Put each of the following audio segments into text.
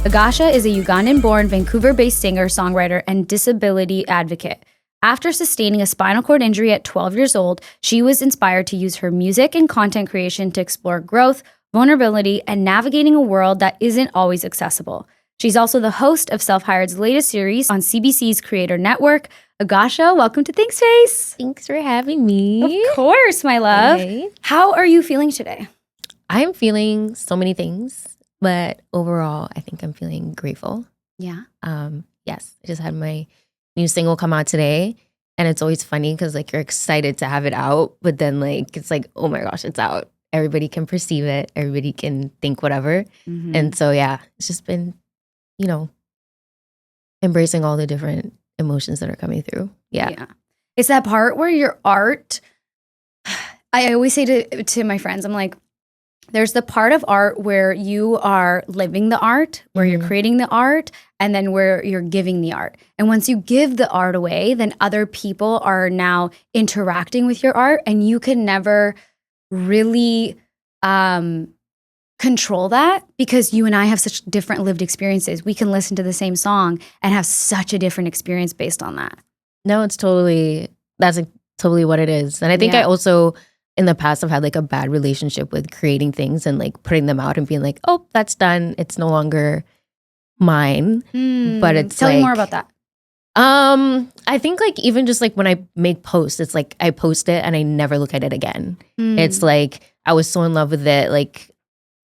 Agasha is a Ugandan-born, Vancouver-based singer, songwriter, and disability advocate. After sustaining a spinal cord injury at 12 years old, she was inspired to use her music and content creation to explore growth, vulnerability, and navigating a world that isn't always accessible. She's also the host of Self-Hired's latest series on CBC's Creator Network. Agasha, welcome to THINKSPACE. Thanks for having me. Of course, my love. Hey. How are you feeling today? I'm feeling so many things, but overall, I think I'm feeling grateful. Yeah. Yes, I just had my new single come out today, and it's always funny because like you're excited to have it out, but then like it's like, oh my gosh, it's out. Everybody can perceive it. Everybody can think whatever. Mm-hmm. And so yeah, it's just been, embracing all the different emotions that are coming through. Yeah. It's that part where your art, I always say to my friends, I'm like, there's the part of art where you are living the art, where you're creating the art, and then where you're giving the art. And once you give the art away, then other people are now interacting with your art, and you can never really control that because you and I have such different lived experiences. We can listen to the same song and have such a different experience based on that. No, that's totally what it is. And I think I also in the past I've had like a bad relationship with creating things and like putting them out and being like, oh, that's done. It's no longer mine. But it's Tell me more about that. I think like even just like when I make posts, it's like I post it and I never look at it again. It's like I was so in love with it. Like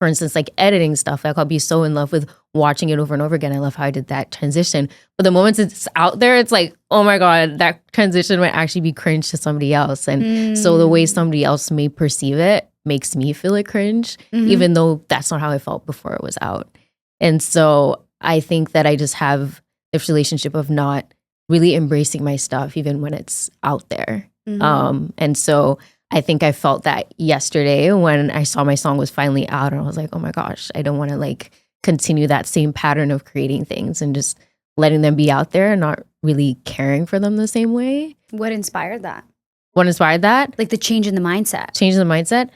for instance, like editing stuff, like I'll be so in love with watching it over and over again. I love how I did that transition. But the moments it's out there, it's like, oh my God, that transition might actually be cringe to somebody else. And so the way somebody else may perceive it makes me feel like cringe, even though that's not how I felt before it was out. And so I think that I just have this relationship of not really embracing my stuff, even when it's out there. And so I think I felt that yesterday when I saw my song was finally out and I was like, oh my gosh, I don't want to like continue that same pattern of creating things and just letting them be out there and not really caring for them the same way. What inspired that? What inspired that? Like the change in the mindset. Change in the mindset?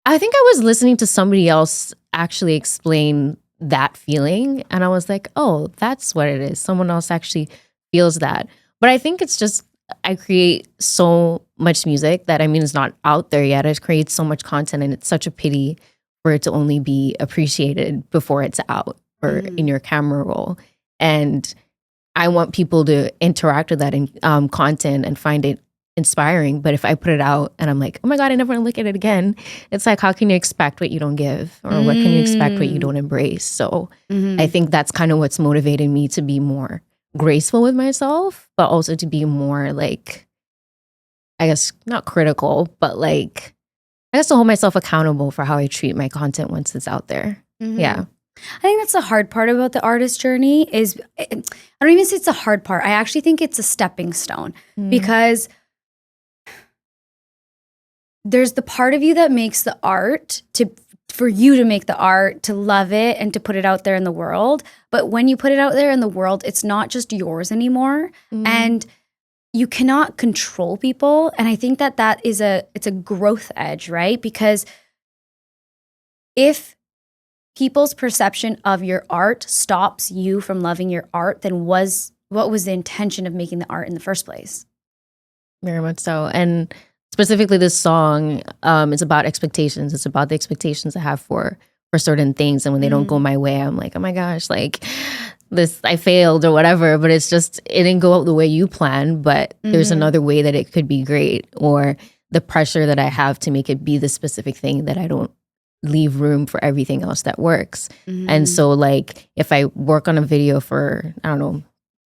I think I was listening to somebody else actually explain that feeling and I was like, oh, that's what it is. Someone else actually feels that. But I think it's just I create so much music that it's not out there yet. I create so much content and it's such a pity for it to only be appreciated before it's out or in your camera roll. And I want people to interact with that in content and find it inspiring. But if I put it out and I'm like, oh my God, I never want to look at it again. It's like, how can you expect what you don't give? Or what can you expect what you don't embrace? So I think that's kind of what's motivating me to be more graceful with myself, but also to be more like, I guess not critical, but like, I guess to hold myself accountable for how I treat my content once it's out there. Yeah. I think that's the hard part about the artist journey is, I don't even say it's a hard part. I actually think it's a stepping stone because there's the part of you that makes the art for you to make the art, to love it and to put it out there in the world. But when you put it out there in the world, it's not just yours anymore. And you cannot control people. And I think that is it's a growth edge, right? Because if people's perception of your art stops you from loving your art, then what was the intention of making the art in the first place? Very much so. And specifically this song is about expectations. It's about the expectations I have for certain things. And when they don't go my way, I'm like, oh my gosh, like this, I failed or whatever. But it's just, it didn't go out the way you planned, but there's another way that it could be great. Or the pressure that I have to make it be the specific thing that I don't leave room for everything else that works. And so like, if I work on a video for,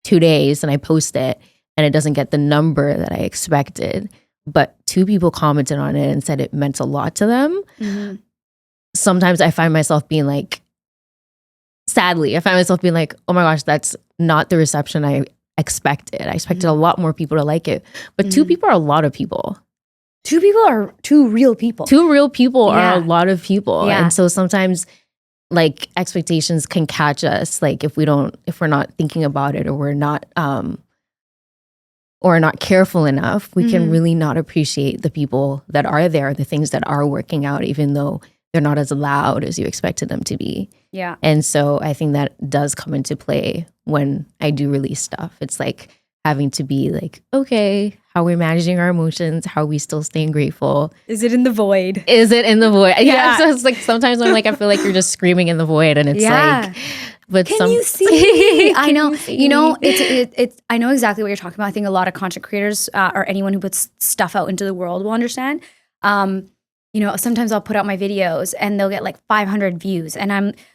2 days and I post it and it doesn't get the number that I expected, but 2 people commented on it and said it meant a lot to them. Sometimes I find myself being like, sadly, I find myself being like, oh my gosh, that's not the reception I expected. I expected a lot more people to like it. But 2 people are a lot of people. 2 people are 2 real people. 2 real people are a lot of people. Yeah. And so sometimes like expectations can catch us. Like if we're not thinking about it or we're not careful enough, we can really not appreciate the people that are there, the things that are working out, even though they're not as loud as you expected them to be. Yeah. And so I think that does come into play when I do release stuff. It's like having to be like, okay, how we're managing our emotions, how are we still staying grateful? Is it in the void? Is it in the void? Yeah. So it's like sometimes I'm like, I feel like you're just screaming in the void, and it's like, but Can you see? I know. You know, it's. I know exactly what you're talking about. I think a lot of content creators or anyone who puts stuff out into the world will understand. You know, sometimes I'll put out my videos and they'll get like 500 views,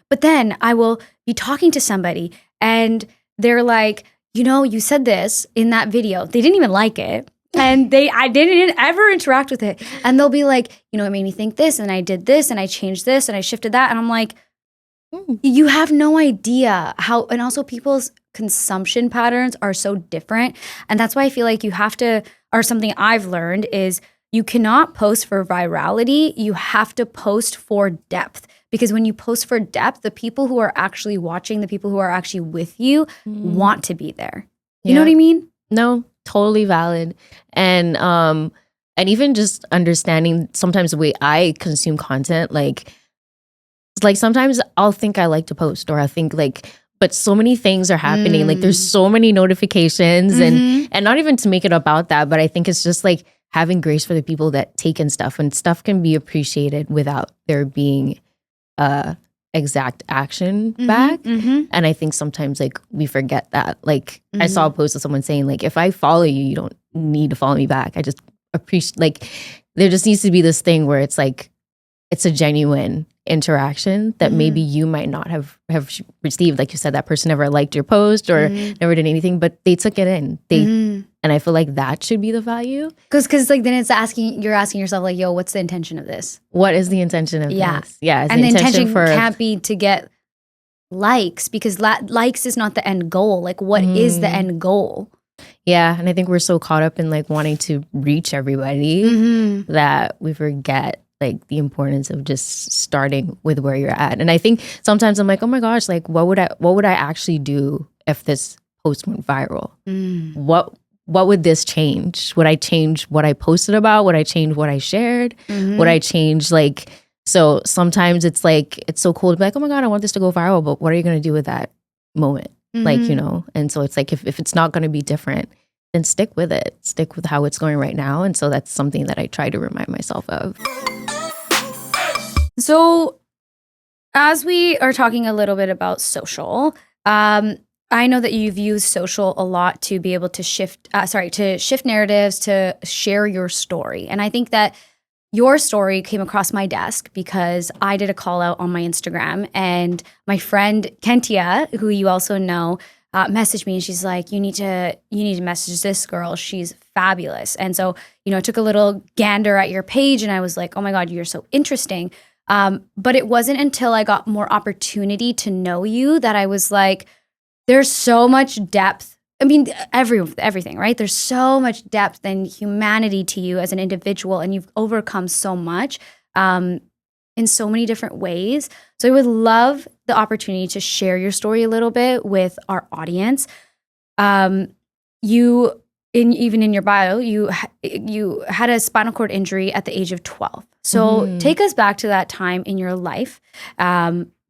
but then I will be talking to somebody and they're like, you know, you said this in that video. They didn't even like it. And I didn't ever interact with it. And they'll be like, you know, it made me think this, and I did this, and I changed this, and I shifted that. And I'm like, you have no idea how, and also people's consumption patterns are so different. And that's why I feel like you have to, or something I've learned is you cannot post for virality. You have to post for depth. Because when you post for depth, the people who are actually watching, the people who are actually with you want to be there. You know what I mean? No, totally valid. And even just understanding sometimes the way I consume content, like sometimes I'll think I like to post, or I think like, but so many things are happening. Like there's so many notifications and not even to make it about that, but I think it's just like having grace for the people that take in stuff, and stuff can be appreciated without there being exact action back. And I think sometimes like we forget that. Like I saw a post of someone saying like, if I follow you, you don't need to follow me back. I just appreciate, like there just needs to be this thing where it's like, it's a genuine interaction that maybe you might not have received. Like you said, that person never liked your post or never did anything, but they took it in. And I feel like that should be the value. Because like then it's you're asking yourself like, yo, what's the intention of this? What is the intention of this? Yeah. And the intention can't be to get likes, because likes is not the end goal. Like what is the end goal? Yeah. And I think we're so caught up in like wanting to reach everybody that we forget like the importance of just starting with where you're at. And I think sometimes I'm like, oh my gosh, like what would I actually do if this post went viral? What would this change? Would I change what I posted about? Would I change what I shared? Would I change like, so sometimes it's like, it's so cool to be like, oh my God, I want this to go viral, but what are you going to do with that moment? Like, you know, and so it's like, if it's not going to be different, then stick with it. Stick with how it's going right now. And so that's something that I try to remind myself of. So as we are talking a little bit about social, I know that you've used social a lot to be able to shift narratives, to share your story. And I think that your story came across my desk because I did a call out on my Instagram, and my friend Kentia, who you also know, messaged me, and she's like, you need to message this girl. She's fabulous. And so, you know, I took a little gander at your page, and I was like, oh my God, you're so interesting. But it wasn't until I got more opportunity to know you that I was like, there's so much depth. I mean, everything, right? There's so much depth and humanity to you as an individual, and you've overcome so much in so many different ways. So I would love the opportunity to share your story a little bit with our audience. Even in your bio, you had a spinal cord injury at the age of 12. So take us back to that time in your life.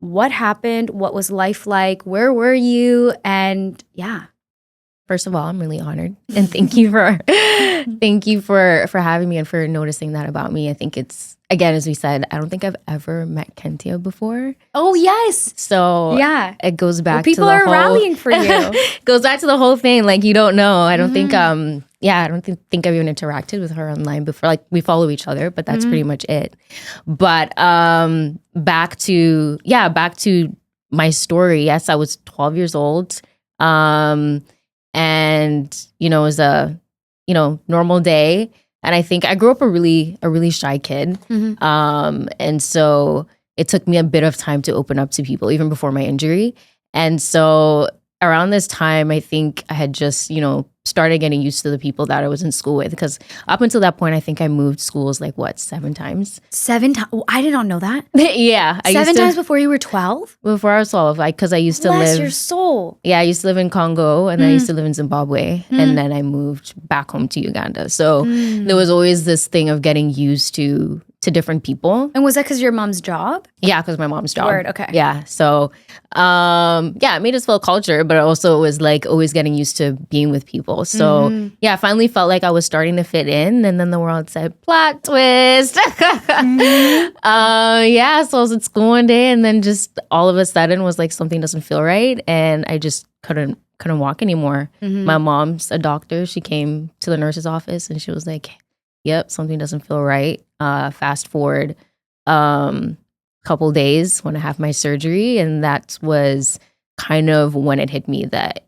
What happened? What was life like? Where were you? And yeah. First of all, I'm really honored, and thank you for having me and for noticing that about me. I think it's, again, as we said, I don't think I've ever met Kentia before. Oh yes. So yeah, it goes back. People are rallying for you. Goes back to the whole thing. Like, you don't know. I don't think. I don't think I've even interacted with her online before. Like, we follow each other, but that's pretty much it. But back to my story. Yes, I was 12 years old. And, you know, it was a, you know, normal day. And I think I grew up a really shy kid. And so it took me a bit of time to open up to people, even before my injury. And so around this time, I think I had just, you know, started getting used to the people that I was in school with. Because up until that point, I think I moved schools like, 7 times? 7 times? Oh, I did not know that. Yeah. 7 times before you were 12? Before I was 12, because I used to live... Bless your soul. Yeah, I used to live in Congo, and then I used to live in Zimbabwe, and then I moved back home to Uganda. So there was always this thing of getting used to to different people. And was that because your mom's job? Yeah, because my mom's job. Word, okay. Yeah. So, it made us feel culture, but also it was like always getting used to being with people. So, I finally felt like I was starting to fit in. And then the world said, plot twist. So I was at school one day and then just all of a sudden was like, something doesn't feel right. And I just couldn't walk anymore. My mom's a doctor. She came to the nurse's office and she was like, yep, something doesn't feel right. Fast forward couple days when I have my surgery, and that was kind of when it hit me that,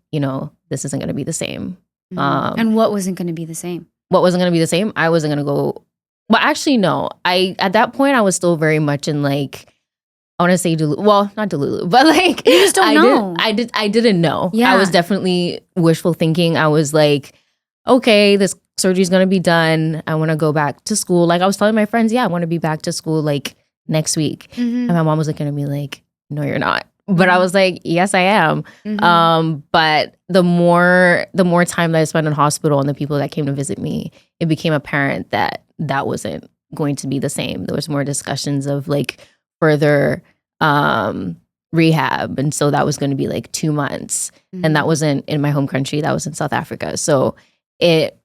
this isn't going to be the same. And what wasn't going to be the same? What wasn't going to be the same? I wasn't going to go. Well, actually, no. At that point, I was still very much in like, I want to say well, not Delulu, but like you just don't know. I didn't know. Yeah. I was definitely wishful thinking. I was like, okay, this surgery's gonna be done. I want to go back to school. Like I was telling my friends, I want to be back to school like next week. And my mom was looking at me like, no, you're not. But I was like, yes, I am. But the more time that I spent in hospital and the people that came to visit me, it became apparent that wasn't going to be the same. There was more discussions of like further rehab. And so that was going to be like 2 months. And that wasn't in my home country. That was in South Africa. So it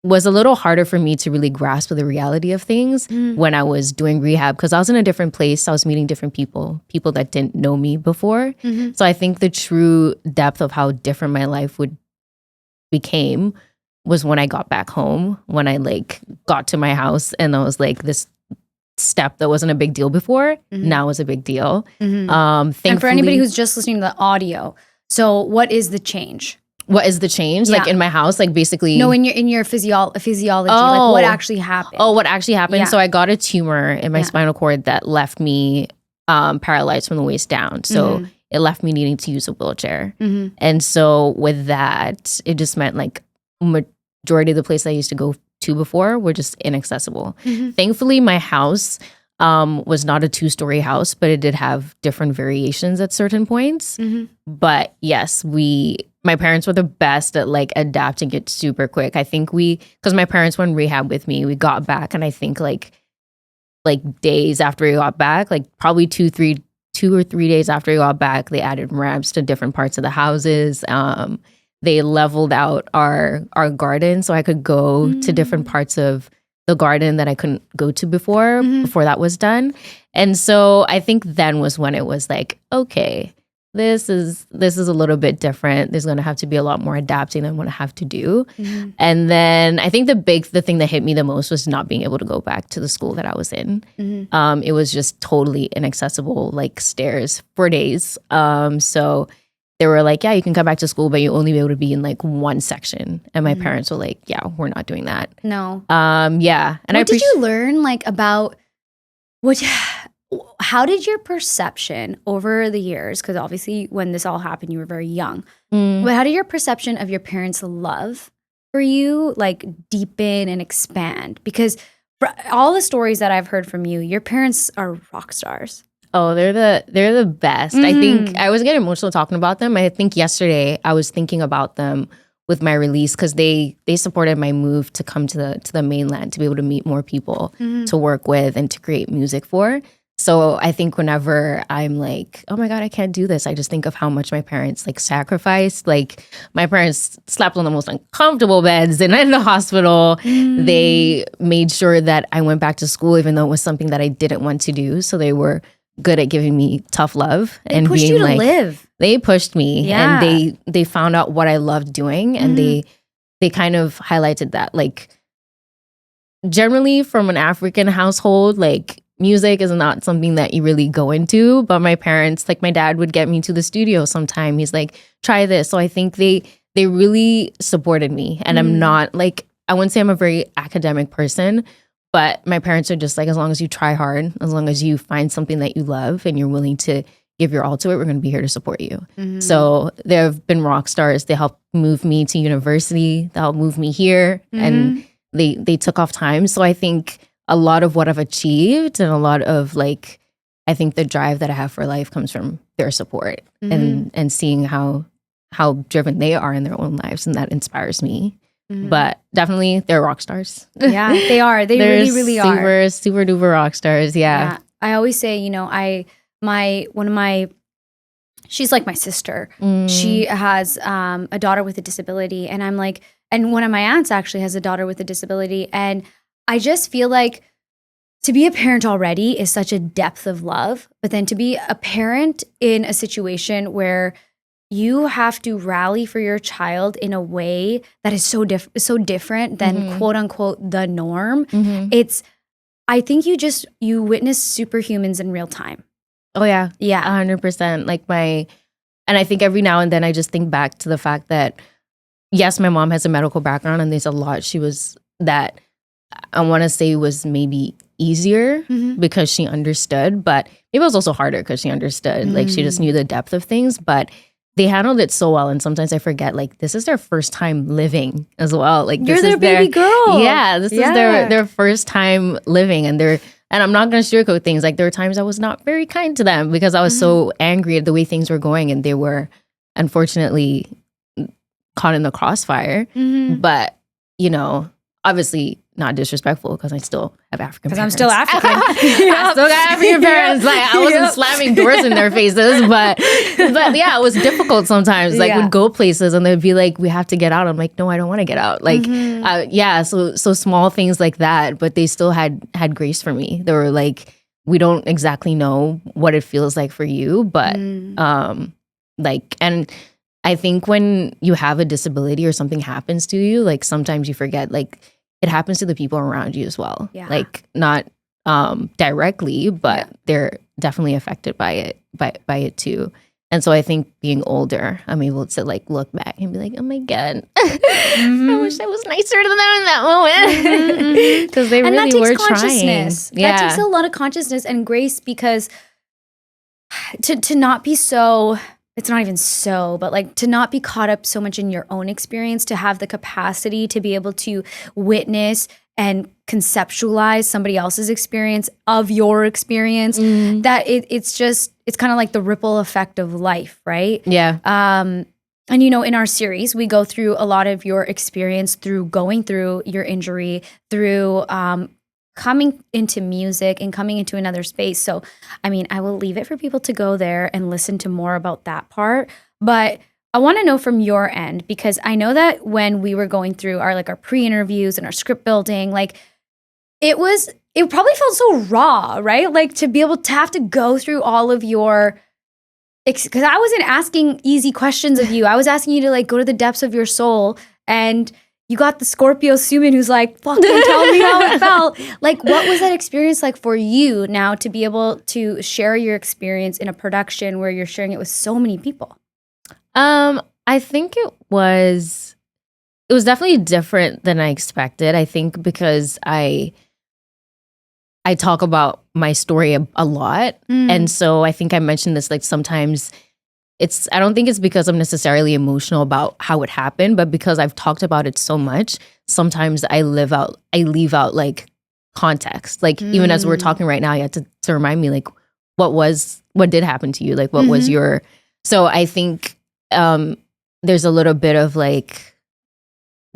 was a little harder for me to really grasp the reality of things when I was doing rehab because I was in a different place. I was meeting different people that didn't know me before. So I think the true depth of how different my life became was when I got back home, when I like got to my house and I was like, this step that wasn't a big deal before now is a big deal. And for anybody who's just listening to the audio, so what is the change? What is the change? Yeah. Like in my house, like basically. No, in your physiology, like what actually happened? Oh, what actually happened? Yeah. So I got a tumor in my spinal cord that left me paralyzed from the waist down. So it left me needing to use a wheelchair. And so with that, it just meant like majority of the places I used to go to before were just inaccessible. Thankfully, my house was not a 2-story house, but it did have different variations at certain points. But yes, my parents were the best at like adapting it super quick. I think because my parents were in rehab with me, we got back and I think like days after we got back, like probably 2 or 3 days after we got back, they added ramps to different parts of the houses. They leveled out our garden so I could go to different parts of the garden that I couldn't go to before that was done. And so I think then was when it was like, okay, this is a little bit different. There's going to have to be a lot more adapting than what I have to do. And then I think the thing that hit me the most was not being able to go back to the school that I was in. It was just totally inaccessible, like stairs for days. So they were like, yeah, you can come back to school, but you only be able to be in like one section. And my parents were like, yeah, we're not doing that. No. Yeah. And what did you learn like about how did your perception over the years, because obviously when this all happened, you were very young, but how did your perception of your parents' love for you like deepen and expand? Because for all the stories that I've heard from you, your parents are rock stars. Oh, they're the best. I think I was getting emotional talking about them. I think yesterday I was thinking about them with my release because they supported my move to come to the mainland to be able to meet more people to work with and to create music for. So I think whenever I'm like, oh my God, I can't do this, I just think of how much my parents like sacrificed. Like my parents slept on the most uncomfortable beds and in the hospital. They made sure that I went back to school even though it was something that I didn't want to do. So they were good at giving me tough love and pushed being you to like, live. They pushed me and they found out what I loved doing and they kind of highlighted that. Like generally from an African household, like music is not something that you really go into, but my parents, like my dad would get me to the studio sometime. He's like, try this. So I think they really supported me. And I'm not like, I wouldn't say I'm a very academic person, but my parents are just like, as long as you try hard, as long as you find something that you love and you're willing to give your all to it, we're going to be here to support you. So they've been rock stars. They helped move me to university. They helped move me here and they took off time. So I think a lot of what I've achieved and a lot of like, I think the drive that I have for life comes from their support and seeing how driven they are in their own lives. And that inspires me. But definitely they're rock stars. Yeah, they are. They They're really are. Super duper rock stars. Yeah. I always say, you know, she's like my sister. She has a daughter with a disability, and I'm like, and one of my aunts actually has a daughter with a disability, and I just feel like to be a parent already is such a depth of love, but then to be a parent in a situation where you have to rally for your child in a way that is so different than quote unquote the norm. I think you witness superhumans in real time. Oh yeah. Yeah. 100%. And I think every now and then I just think back to the fact that, yes, my mom has a medical background and there's a lot she was that I want to say was maybe easier because she understood, but maybe it was also harder because she understood. Like she just knew the depth of things, but they handled it so well. And sometimes I forget, like, this is their first time living as well. Like you're their baby girl. Yeah, this is their first time living, and I'm not going to sugarcoat things. Like there were times I was not very kind to them because I was so angry at the way things were going, and they were unfortunately caught in the crossfire. But you know, obviously not disrespectful because I still have African parents. Because I'm still African. I still got African parents. Like I wasn't slamming doors in their faces, but yeah, it was difficult sometimes. Like we'd go places and they'd be like, "We have to get out." I'm like, "No, I don't want to get out." Like, so small things like that, but they still had grace for me. They were like, "We don't exactly know what it feels like for you, but like." And I think when you have a disability or something happens to you, like sometimes you forget, like it happens to the people around you as well. Yeah. Like not directly, but they're definitely affected by it too. And so I think being older, I'm able to like look back and be like, oh my God, I wish I was nicer to them in that moment. Because they really were trying. That takes a lot of consciousness and grace, because to not be so, it's not even so, but like to not be caught up so much in your own experience, to have the capacity to be able to witness and conceptualize somebody else's experience of your experience, that it's kind of like the ripple effect of life, right? Yeah. And you know, in our series, we go through a lot of your experience through going through your injury, through coming into music and coming into another space. So, I mean, I will leave it for people to go there and listen to more about that part. But I want to know from your end, because I know that when we were going through our pre-interviews and our script building, like it probably felt so raw, right? Like to be able to have to go through all of your, because I wasn't asking easy questions of you. I was asking you to like go to the depths of your soul, and you got the Scorpio Suman who's like, fucking tell me how it felt. Like, what was that experience like for you now to be able to share your experience in a production where you're sharing it with so many people? I think it was definitely different than I expected. I think because I talk about my story a lot. And so I think I mentioned this, like sometimes I don't think it's because I'm necessarily emotional about how it happened, but because I've talked about it so much, sometimes I leave out like context. Like even as we're talking right now, you have to remind me like what did happen to you? Like what was your, so I think there's a little bit of like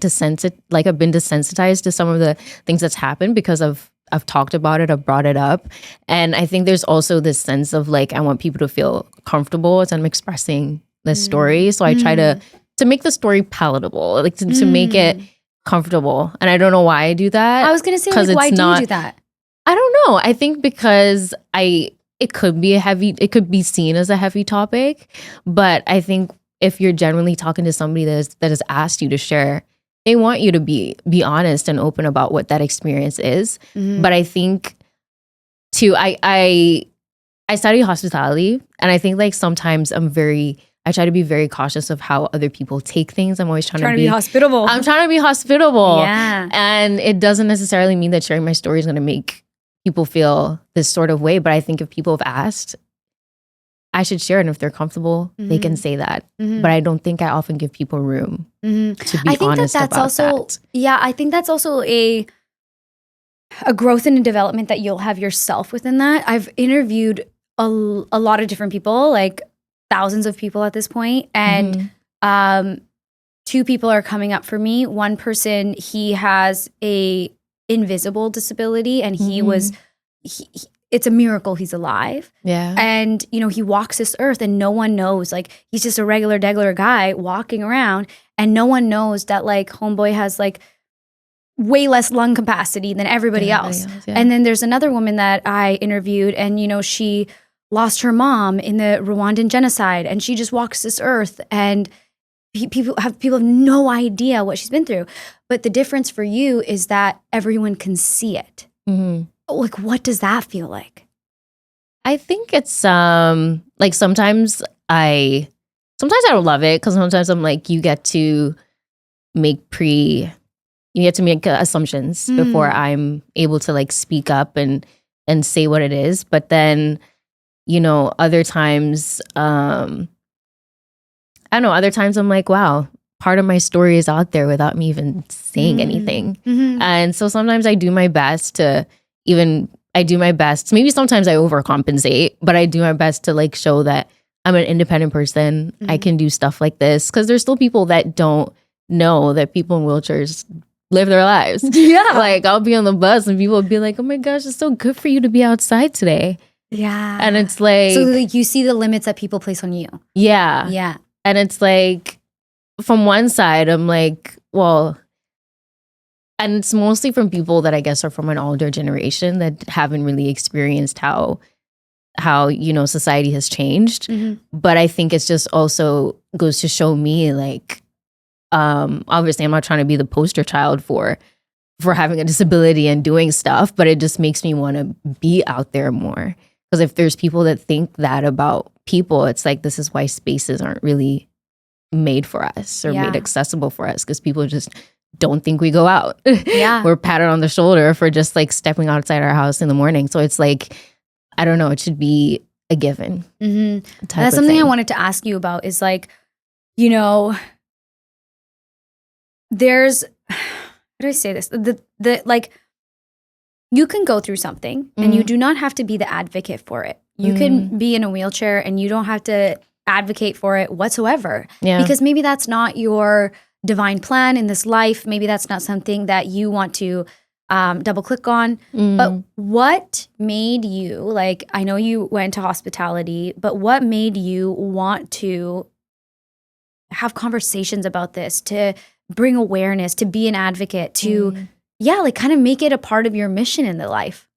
I've been desensitized to some of the things that's happened because I've talked about it, I've brought it up. And I think there's also this sense of like, I want people to feel comfortable as I'm expressing the story. So I try to make the story palatable, like to make it comfortable. And I don't know why I do that. I was going to say, like, why do you do that? I don't know. I think because it could be seen as a heavy topic, but I think if you're genuinely talking to somebody that has asked you to share, they want you to be honest and open about what that experience is. But I think too, I study hospitality, and I think like sometimes I try to be very cautious of how other people take things. I'm always trying to be hospitable. I'm trying to be hospitable. Yeah. And it doesn't necessarily mean that sharing my story is going to make people feel this sort of way. But I think if people have asked, I should share it. And if they're comfortable, they can say that. But I don't think I often give people room to be honest about that. Yeah, I think that's also a growth and a development that you'll have yourself within that. I've interviewed a lot of different people, like thousands of people at this point. And two people are coming up for me. One person, he has a invisible disability, and it's a miracle he's alive. Yeah. And, you know, he walks this earth and no one knows. Like, he's just a regular degular guy walking around, and no one knows that, like, homeboy has, like, way less lung capacity than everybody else. Yeah. And then there's another woman that I interviewed, and, you know, she lost her mom in the Rwandan genocide, and she just walks this earth, and people have no idea what she's been through. But the difference for you is that everyone can see it. Mm-hmm. Like, what does that feel like? I think it's like sometimes I don't love it, because sometimes I'm like, you get to make assumptions before I'm able to like speak up and say what it is. But then, you know, other times, I don't know, other times I'm like, wow, part of my story is out there without me even saying anything. Mm-hmm. And so sometimes I do my best. Maybe sometimes I overcompensate, but I do my best to like show that I'm an independent person. Mm-hmm. I can do stuff like this, because there's still people that don't know that people in wheelchairs live their lives. Yeah. Like, I'll be on the bus and people will be like, oh my gosh, it's so good for you to be outside today. Yeah. And it's like, so like, you see the limits that people place on you. yeah. Yeah. And it's like, from one side, I'm like, well, and it's mostly from people that I guess are from an older generation that haven't really experienced how you know, society has changed. Mm-hmm. But I think it's just also goes to show me, like, obviously I'm not trying to be the poster child for having a disability and doing stuff, but it just makes me want to be out there more. Because if there's people that think that about people, it's like, this is why spaces aren't really made for us or made accessible for us, because people just don't think we go out. Yeah. We're patted on the shoulder for just like stepping outside our house in the morning. So it's like, I don't know, it should be a given. Mm-hmm. That's something I wanted to ask you about is like, you know, there's, how do I say this? The like, you can go through something and you do not have to be the advocate for it. You can be in a wheelchair and you don't have to advocate for it whatsoever. Yeah. Because maybe that's not your divine plan in this life. Maybe that's not something that you want to double click on. But what made you, like, I know you went to hospitality, but what made you want to have conversations about this, to bring awareness, to be an advocate, to, like kind of make it a part of your mission in the life?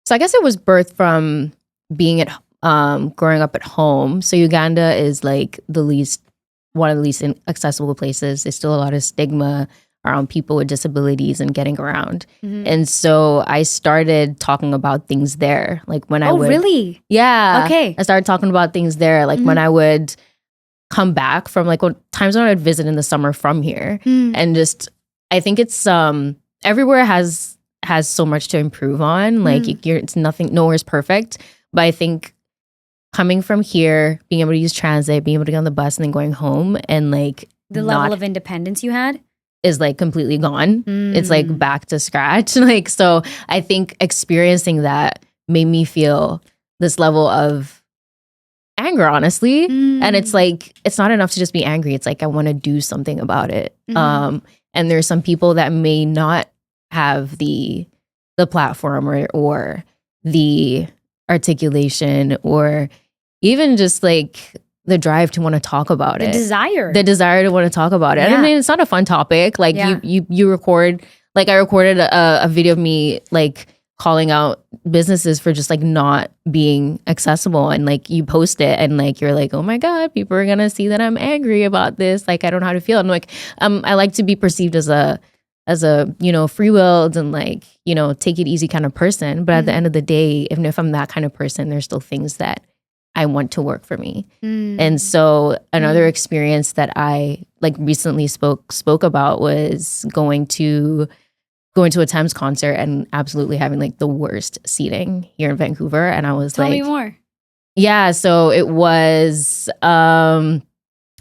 So I guess it was birthed from being at growing up at home. So Uganda is like one of the least accessible places. There's still a lot of stigma around people with disabilities and getting around. And so I started talking about things there. Like when I would... Oh, really? Yeah. Okay. I started talking about things there. Like when I would come back from like times when I would visit in the summer from here. And just, I think it's, everywhere has so much to improve on. Like it's nothing, nowhere's perfect. But I think coming from here, being able to use transit, being able to get on the bus and then going home, and like the level of independence you had is like completely gone. It's like back to scratch. Like, so I think experiencing that made me feel this level of anger, honestly. And it's like, it's not enough to just be angry. It's like, I want to do something about it. And there's some people that may not have the platform or the articulation or even just like the drive to want to talk about it. The desire to want to talk about it. Yeah. I mean, it's not a fun topic. Like you record, like I recorded a video of me like calling out businesses for just like not being accessible, and like you post it and like you're like, oh my God, people are gonna see that I'm angry about this. Like I don't know how to feel. And like I like to be perceived as a you know, free-willed and like, you know, take it easy kind of person. But at the end of the day, even if I'm that kind of person, there's still things that I want to work for me. And so another experience that I like recently spoke about was going to a Thames concert and absolutely having like the worst seating here in Vancouver. And I was Tell me more. Yeah, so it was I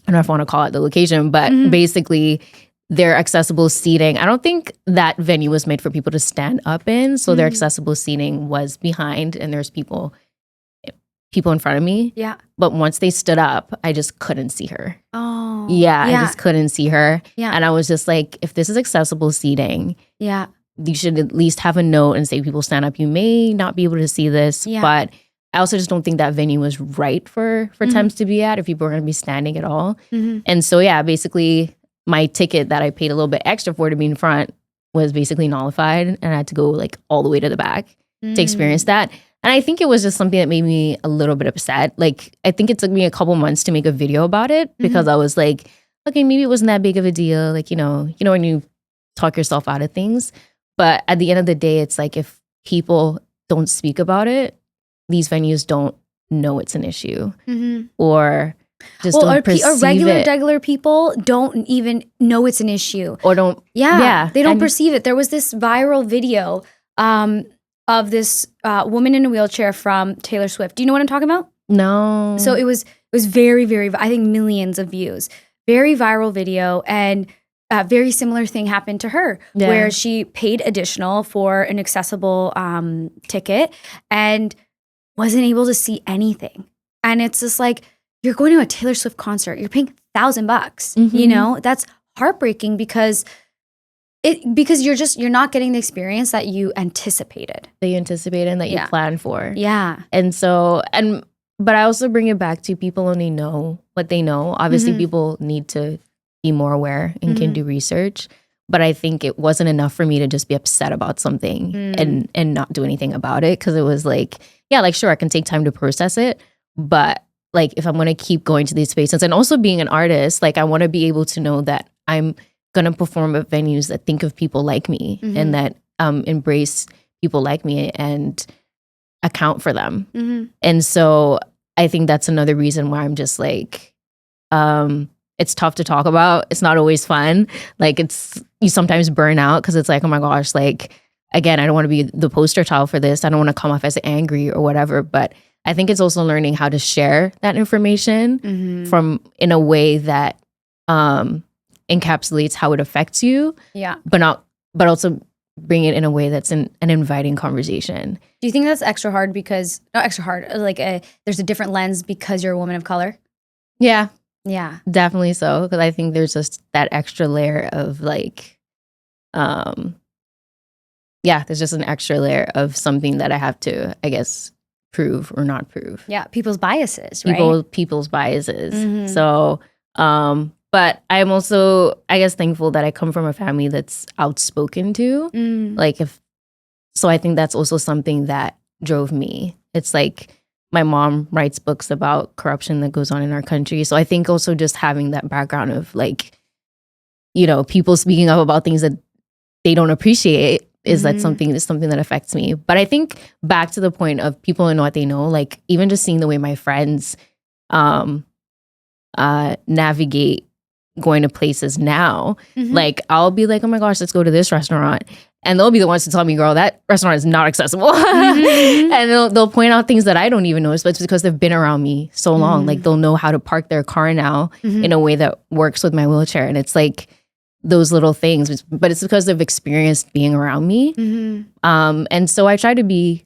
don't know if I want to call it the location, but basically their accessible seating, I don't think that venue was made for people to stand up in. So their accessible seating was behind, and there's people people in front of me. Yeah. But once they stood up, I just couldn't see her. Oh. Yeah, I just couldn't see her. Yeah. And I was just like, if this is accessible seating, Yeah. you should at least have a note and say, people stand up. You may not be able to see this, but I also just don't think that venue was right for Thames to be at if people are going to be standing at all. And so, yeah, basically my ticket that I paid a little bit extra for to be in front was basically nullified, and I had to go like all the way to the back to experience that. And I think it was just something that made me a little bit upset. Like, I think it took me a couple months to make a video about it because I was like, okay, maybe it wasn't that big of a deal. Like, you know when you talk yourself out of things. But at the end of the day, it's like if people don't speak about it, these venues don't know it's an issue or just don't perceive or it. regular people don't even know it's an issue. Or don't. Yeah. They don't perceive it. There was this viral video of this woman in a wheelchair from Taylor Swift. Do you know what I'm talking about? No. So it was very, very, I think millions of views. Very viral video, and a very similar thing happened to her where she paid additional for an accessible ticket and wasn't able to see anything. And it's just like, you're going to a Taylor Swift concert, you're paying $1,000, you know? That's heartbreaking because you're not getting the experience that you anticipated. That you anticipated and that you planned for. Yeah. And so, but I also bring it back to people only know what they know. Obviously, people need to be more aware and can do research. But I think it wasn't enough for me to just be upset about something and not do anything about it. Because it was like, yeah, like, sure, I can take time to process it. But like, if I'm going to keep going to these spaces and also being an artist, like, I want to be able to know that I'm going to perform at venues that think of people like me and that embrace people like me and account for them. And so I think that's another reason why I'm just like, it's tough to talk about. It's not always fun. Like, you sometimes burn out because it's like, oh my gosh, like, again, I don't want to be the poster child for this. I don't want to come off as angry or whatever. But I think it's also learning how to share that information in a way that encapsulates how it affects you. Yeah. But also bring it in a way that's an inviting conversation. Do you think that's extra hard because, not extra hard, like there's a different lens because you're a woman of color? Yeah. Yeah. Definitely so. Because I think there's just that extra layer of like, there's just an extra layer of something that I have to, I guess, prove or not prove. Yeah. People's biases, right? People's biases. So, but I'm also, I guess, thankful that I come from a family that's outspoken too. So I think that's also something that drove me. It's like my mom writes books about corruption that goes on in our country. So I think also just having that background of like, people speaking up about things that they don't appreciate is something that affects me. But I think back to the point of people know what they know, like even just seeing the way my friends navigate going to places now, like I'll be like, oh my gosh, let's go to this restaurant. And they'll be the ones to tell me, girl, that restaurant is not accessible. And they'll point out things that I don't even notice, but it's because they've been around me so long. Like they'll know how to park their car now in a way that works with my wheelchair. And it's like those little things, but it's because they've experienced being around me. And so I try to be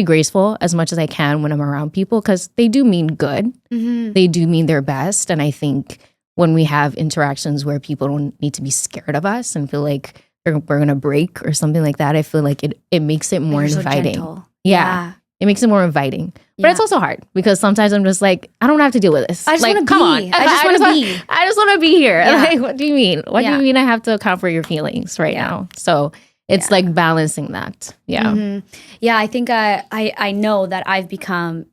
graceful as much as I can when I'm around people because they do mean good. They do mean their best. And I think when we have interactions where people don't need to be scared of us and feel like we're going to break or something like that, I feel like it makes it more inviting. So yeah. It makes it more inviting. But it's also hard because sometimes I'm just like, I don't have to deal with this. I just like, want to come be. on. I just want to be. I just want to be here. Yeah. Like, what do you mean? What do you mean I have to account for your feelings right now? So it's like balancing that. Yeah. Yeah, I think I know that I've become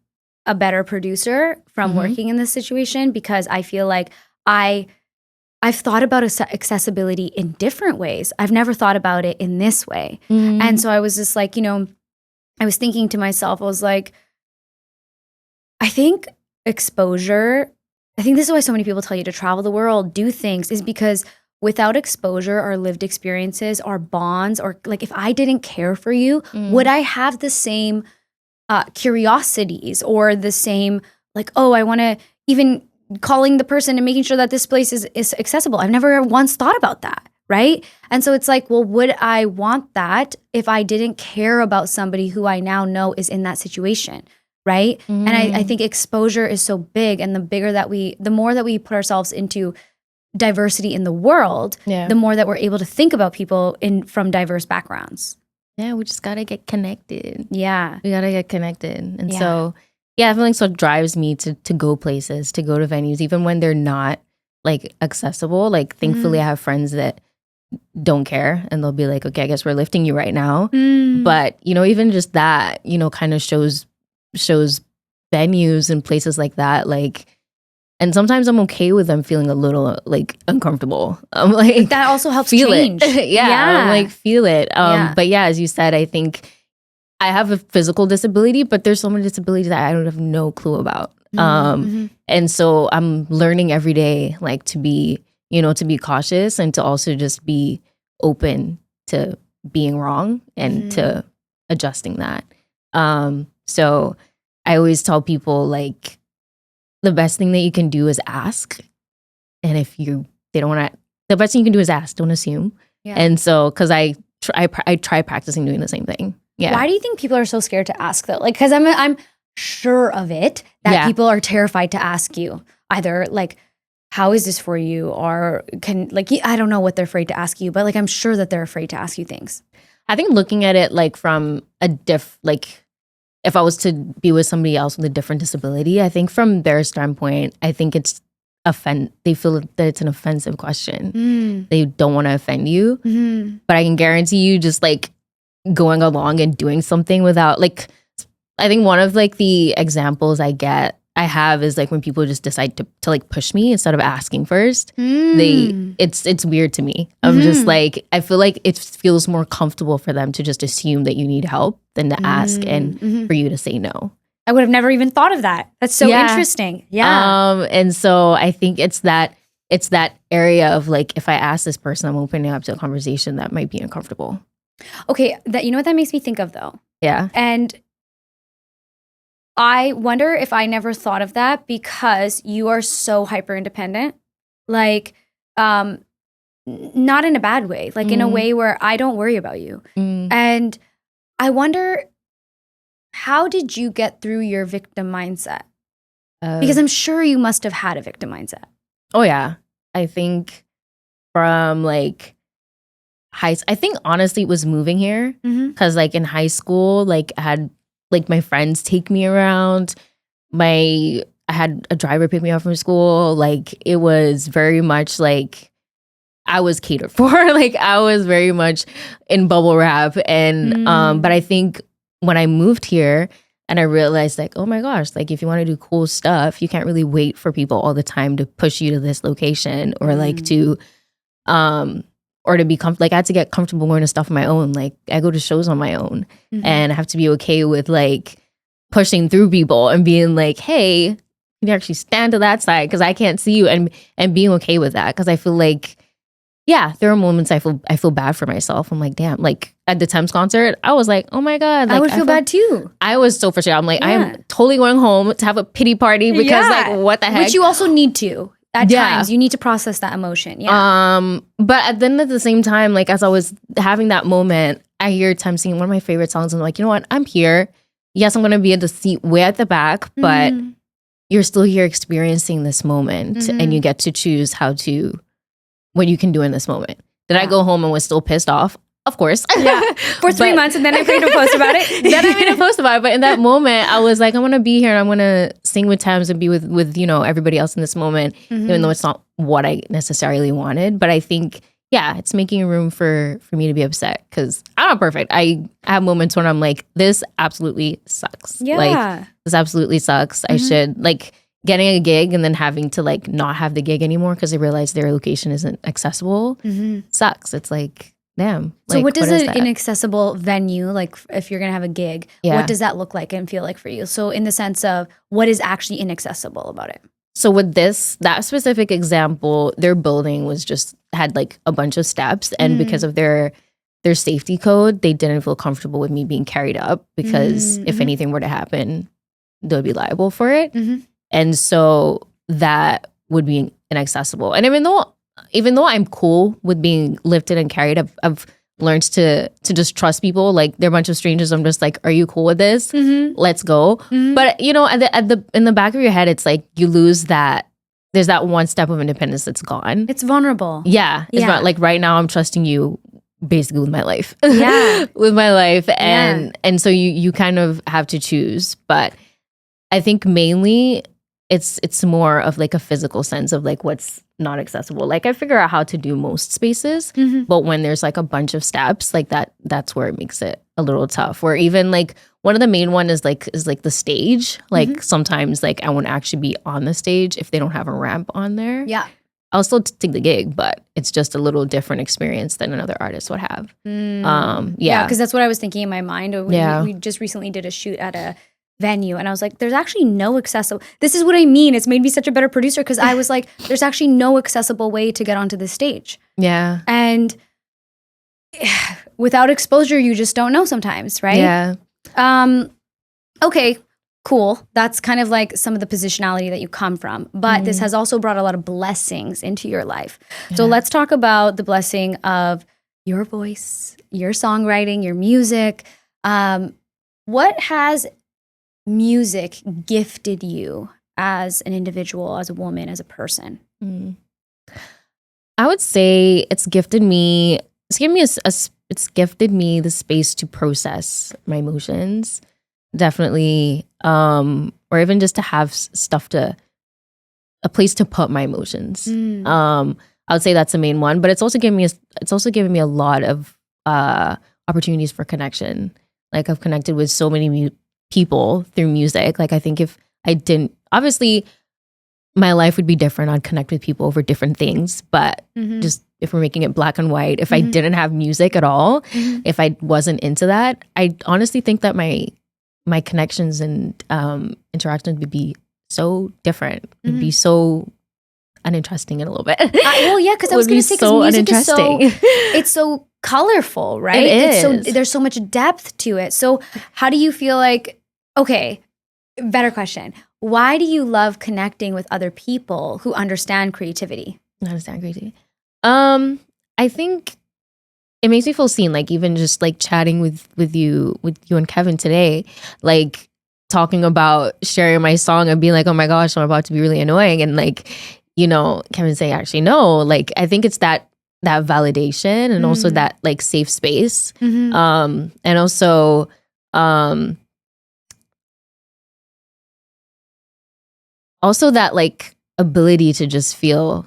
a better producer from working in this situation because I feel like I've thought about accessibility in different ways. I've never thought about it in this way. And so I was just like, I was thinking to myself, I was like, I think exposure, I think this is why so many people tell you to travel the world, do things, is because without exposure or lived experiences or bonds, or like if I didn't care for you, would I have the same curiosities or the same like, oh, I want to even calling the person and making sure that this place is accessible. I've never once thought about that, right? And so it's like, well, would I want that if I didn't care about somebody who I now know is in that situation? right? And I think exposure is so big, and the more that we put ourselves into diversity in the world, the more that we're able to think about people from diverse backgrounds. Yeah, we just gotta get connected. Yeah. We gotta get connected. And so, I feel like so drives me to go places, to go to venues, even when they're not like accessible. Like, thankfully, I have friends that don't care, and they'll be like, okay, I guess we're lifting you right now. But, even just that, kind of shows venues and places like that, like, and sometimes I'm okay with them feeling a little like uncomfortable. I'm like, that also helps feel change. It. I'm like, feel it. But as you said, I think I have a physical disability, but there's so many disabilities that I don't have no clue about. And so I'm learning every day, like, to be cautious, and to also just be open to being wrong and to adjusting that. So I always tell people, like, the best thing that you can do is ask. And if they don't want to, the best thing you can do is ask, don't assume. Yeah. And so, cause I try practicing doing the same thing. Yeah. Why do you think people are so scared to ask though? Like, cause I'm sure of it that people are terrified to ask you either, like, how is this for you? Or I don't know what they're afraid to ask you, but like, I'm sure that they're afraid to ask you things. I think looking at it like from if I was to be with somebody else with a different disability, I think from their standpoint, I think it's they feel that it's an offensive question. They don't want to offend you. But I can guarantee you, just like going along and doing something without, like, I think one of like the examples I have is like when people just decide to like push me instead of asking first. It's weird to me. I'm just like, I feel like it feels more comfortable for them to just assume that you need help than to ask and for you to say no. I would have never even thought of that. That's so interesting. Yeah. And so I think it's that area of like, if I ask this person, I'm opening up to a conversation that might be uncomfortable. Okay, you know what that makes me think of though? Yeah. And I wonder if I never thought of that because you are so hyper independent, like, not in a bad way, like in a way where I don't worry about you. And I wonder, how did you get through your victim mindset? Because I'm sure you must have had a victim mindset. Oh yeah. I think from like I think honestly it was moving here, because like in high school, like I had like my friends take me around. I had a driver pick me up from school. Like, it was very much like I was catered for. Like, I was very much in bubble wrap. And but I think when I moved here and I realized, like, oh my gosh, like, if you want to do cool stuff, you can't really wait for people all the time to push you to this location, or like to or to be like, I had to get comfortable going to stuff on my own. Like, I go to shows on my own, and I have to be okay with like pushing through people and being like, hey, you actually stand to that side because I can't see you, and being okay with that. Because I feel like, there are moments I feel bad for myself. I'm like, damn, like at the Thames concert, I was like, oh my God. Like, I would feel bad too. I was so frustrated. I'm like, I am totally going home to have a pity party because like, what the heck? Which you also need to. At times, you need to process that emotion. Yeah. But then at the same time, like, as I was having that moment, I hear Tim singing one of my favorite songs. And I'm like, you know what? I'm here. Yes, I'm going to be at the seat way at the back, but you're still here experiencing this moment, and you get to choose what you can do in this moment. Did I go home and was still pissed off? Of course. Yeah. For 3 months, and then I made a post about it. But in that moment, I was like, I'm going to be here and I'm going to sing with Thames and be with everybody else in this moment, even though it's not what I necessarily wanted. But I think, it's making room for me to be upset, because I'm not perfect. I have moments when I'm like, this absolutely sucks. Yeah. Like, this absolutely sucks. I should, like, getting a gig and then having to like not have the gig anymore because I realized their location isn't accessible sucks. It's like, damn. So like, what does an inaccessible venue, like if you're going to have a gig, what does that look like and feel like for you? So in the sense of what is actually inaccessible about it? So with that specific example, their building had like a bunch of steps, and because of their safety code, they didn't feel comfortable with me being carried up, because if anything were to happen, they'll be liable for it. And so that would be inaccessible. And even though I'm cool with being lifted and carried, I've learned to just trust people. Like they're a bunch of strangers. I'm just like, are you cool with this? Let's go. But you know, in the back of your head, it's like you lose that. There's that one step of independence that's gone. It's vulnerable. Yeah. It's not like right now I'm trusting you basically with my life. Yeah. With my life. And so you kind of have to choose. But I think mainly it's more of like a physical sense of like what's not accessible. Like I figure out how to do most spaces, but when there's like a bunch of steps like that's where it makes it a little tough. Or even like one of the main one is like the stage. Like sometimes like I won't actually be on the stage if they don't have a ramp on there. Yeah. I'll still take the gig, but it's just a little different experience than another artist would have. Yeah, because that's what I was thinking in my mind. We just recently did a shoot at a venue and I was like, there's actually no accessible. This is what I mean. It's made me such a better producer because I was like, there's actually no accessible way to get onto the stage. Yeah. And without exposure, you just don't know sometimes, right? Yeah. Okay, cool. That's kind of like some of the positionality that you come from. But this has also brought a lot of blessings into your life. Yeah. So let's talk about the blessing of your voice, your songwriting, your music. What has music gifted you as an individual, as a woman, as a person? I would say it's gifted me it's gifted me the space to process my emotions, definitely, or even just to have a place to put my emotions. I would say that's the main one, but it's also given me a lot of opportunities for connection. Like I've connected with so many people through music. Like I think if I didn't, obviously my life would be different. I'd connect with people over different things, but just if we're making it black and white, if I didn't have music at all, if I wasn't into that, I honestly think that my connections and interactions would be so different. It'd be so uninteresting in a little bit. Well, yeah, because I was going to say, because so music is uninteresting. it's so colorful, right? There's so much depth to it. So how do you feel like, okay, better question. Why do you love connecting with other people who understand creativity? I think it makes me feel seen. Like even just like chatting with you and Kevin today, like talking about sharing my song and being like, oh my gosh, I'm about to be really annoying. And like, you know, Kevin saying, actually, no, like, I think it's that validation and also that like safe space. And also, that like ability to just feel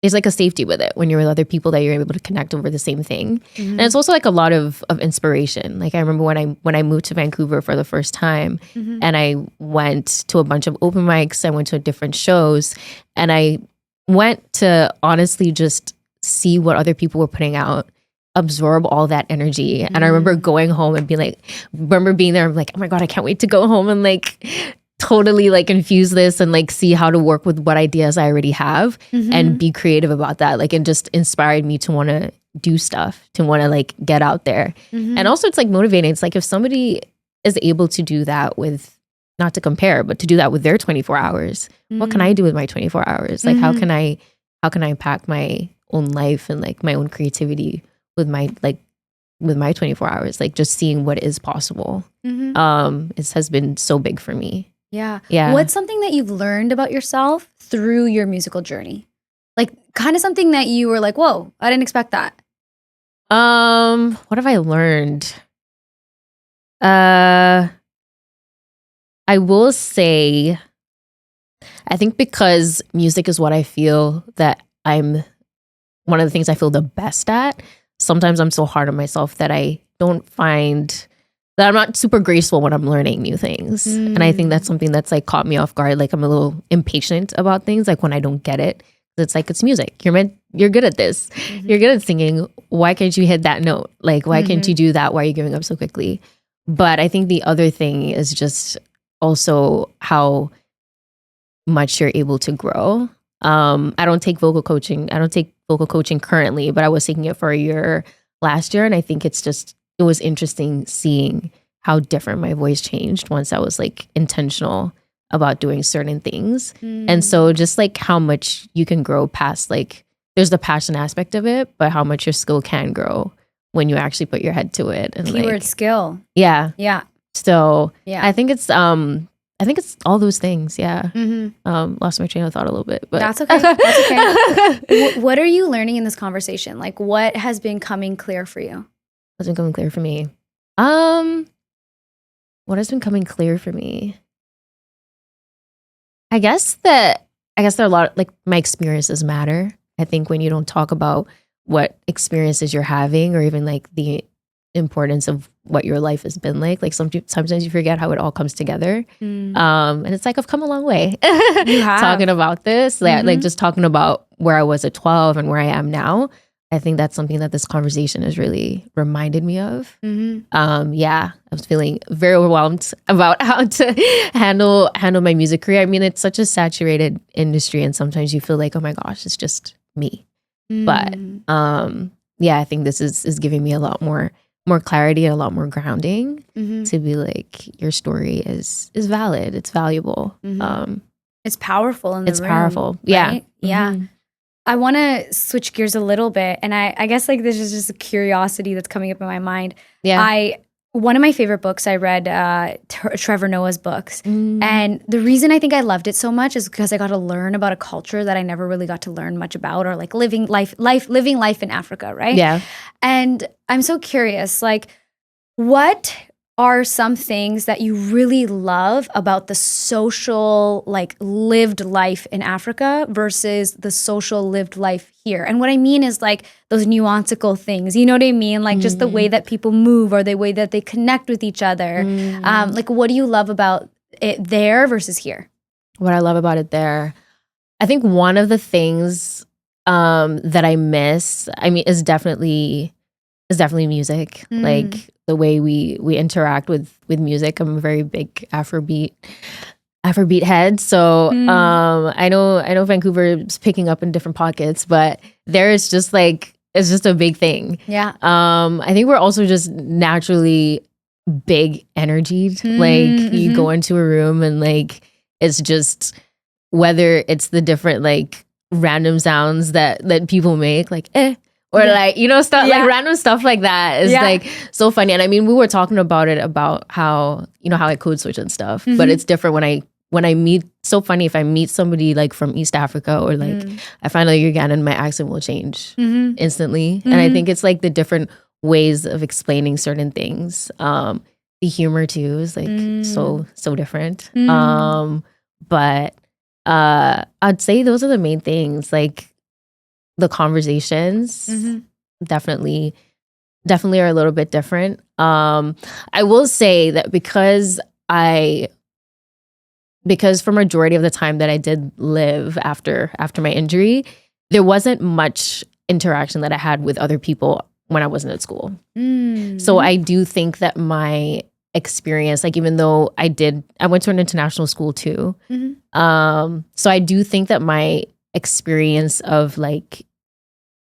there's like a safety with it when you're with other people that you're able to connect over the same thing. And it's also like a lot of inspiration. Like I remember when I moved to Vancouver for the first time and I went to a bunch of open mics, I went to different shows, and I went to honestly just see what other people were putting out, absorb all that energy. And I remember going home and being there, I'm like, oh my God, I can't wait to go home and like totally like infuse this and like see how to work with what ideas I already have and be creative about that. Like it just inspired me to want to do stuff, to want to like get out there. And also it's like motivating. It's like if somebody is able to do that with, not to compare, but to do that with their 24 hours, what can I do with my 24 hours? Like how can I impact my own life and like my own creativity with my 24 hours? Like just seeing what is possible has been so big for me. Yeah. What's something that you've learned about yourself through your musical journey? Like kind of something that you were like, whoa, I didn't expect that. What have I learned? I will say, I think because music is what I feel that I'm one of the things I feel the best at. Sometimes I'm so hard on myself that I don't find that I'm not super graceful when I'm learning new things. And I think that's something that's like caught me off guard. Like I'm a little impatient about things. Like when I don't get it, it's like, it's music. You're good at this. You're good at singing. Why can't you hit that note? Like, why can't you do that? Why are you giving up so quickly? But I think the other thing is just also how much you're able to grow. I don't take vocal coaching. I don't take vocal coaching currently, but I was taking it for a year last year. And I think it was interesting seeing how different my voice changed once I was like intentional about doing certain things. And so just like how much you can grow past, like there's the passion aspect of it, but how much your skill can grow when you actually put your head to it. And Keyword skill. Yeah. Yeah. So Yeah. I think it's all those things. Yeah. Lost my train of thought a little bit, but that's okay. That's okay. What are you learning in this conversation? Like, what has been coming clear for you? What's been coming clear for me? What has been coming clear for me? I guess there are a lot, like, my experiences matter. I think when you don't talk about what experiences you're having, or even like the importance of what your life has been like sometimes you forget how it all comes together. And it's like, I've come a long way You have. talking about this, like just talking about where I was at 12 and where I am now. I think that's something that this conversation has really reminded me of. I was feeling very overwhelmed about how to handle my music career. I mean, it's such a saturated industry, and sometimes you feel like, oh my gosh, it's just me. But I think this is giving me a lot more clarity and a lot more grounding to be like, your story is valid, it's valuable. It's powerful in the room. It's powerful. Right? Yeah. I want to switch gears a little bit, and I guess like this is just a curiosity that's coming up in my mind. One of my favorite books, I read Trevor Noah's books. And the reason I think I loved it so much is because I got to learn about a culture that I never really got to learn much about, or like living life in Africa, right? Yeah. And I'm so curious, like, what are some things that you really love about the social, like, lived life in Africa versus the social lived life here? And what I mean is like those nuanceical things, you know what I mean? Like just the way that people move, or the way that they connect with each other. Like, what do you love about it there versus here? What I love about it there, I think one of the things that I miss, is definitely music. Like the way we interact with music. I'm a very big Afrobeat head. So I know Vancouver is picking up in different pockets, but there is just like, it's just a big thing. Yeah. I think we're also just naturally big energied. Like you go into a room and like, it's just, whether it's the different like random sounds that people make, like or like, stuff like random stuff like that is like so funny. And I mean, we were talking about it, about how, how I code switch and stuff, but it's different when I meet, so funny if I meet somebody like from East Africa, or like I find like Ugandan, my accent will change instantly. And I think it's like the different ways of explaining certain things. The humor too is like so different. But I'd say those are the main things. Like the conversations definitely are a little bit different. I will say that because for majority of the time that I did live after my injury, there wasn't much interaction that I had with other people when I wasn't at school. So I do think that my experience, like, even though I went to an international school too. So I do think that my experience of like,